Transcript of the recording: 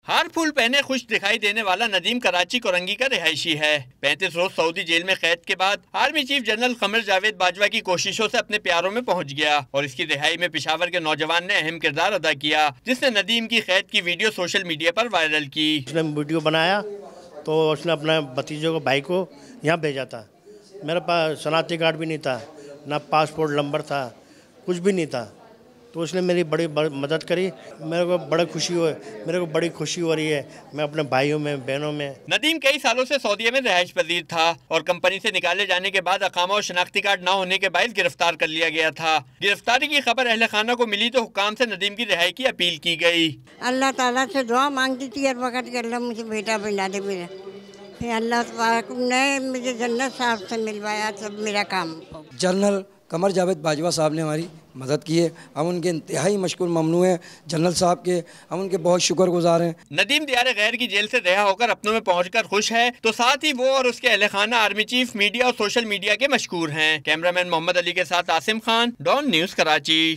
ہار پھول پہنے خوش دکھائی دینے والا ندیم کراچی کورنگی کا رہائشی ہے۔ 35 روز سعودی جیل میں قید کے بعد army chief general Qamar Javed Bajwa کی کوششوں سے اپنے پیاروں میں پہنچ گیا اور اس کی رہائی میں پشاور کے نوجوان نے اہم کردار ادا کیا، جس نے ندیم کی قید کی ویڈیو سوشل میڈیا پر وائرل کی۔ اس نے ویڈیو بنایا تو اس نے اپنے بھتیجے کو، بھائی کو یہاں بھیجا تھا۔ میرے پاس شناختی کارڈ بھی نہیں تھا، نہ پاسپورٹ نمبر تھا، کچھ بھی نہیں تھا، تو اس نے میری بڑی مدد کری۔ میرے کو بڑی خوشی ہو رہی ہے، میں اپنے بھائیوں میں، بہنوں میں۔ ندیم کئی سالوں سے سعودیہ میں رہائش پذیر تھا اور کمپنی سے نکالے جانے کے بعد اقامہ اور شناختی کارڈ نہ ہونے کے باعث گرفتار کر لیا گیا تھا۔ گرفتاری کی خبر اہل خانہ کو ملی تو حکام سے ندیم کی رہائی کی اپیل کی گئی۔ اللہ تعالیٰ سے دعا مانگتی تھی ہر وقت کہ اللہ مجھے بیٹا بنا دے میرا، پھر اللہ تبارک نے مجھے جنت صاحب سے ملوایا، سب میرا کام۔ جنرل قمر جاوید باجوہ صاحب نے ہماری مدد کی ہے، ہم ان کے انتہائی مشکور ممنون ہیں۔ جنرل صاحب کے ہم ان کے بہت شکر گزار ہیں۔ ندیم دیار غیر کی جیل سے رہا ہو کر اپنوں میں پہنچ کر خوش ہے تو ساتھ ہی وہ اور اس کے اہل خانہ آرمی چیف، میڈیا اور سوشل میڈیا کے مشکور ہیں۔ کیمرہ مین محمد علی کے ساتھ عاصم خان، ڈان نیوز کراچی۔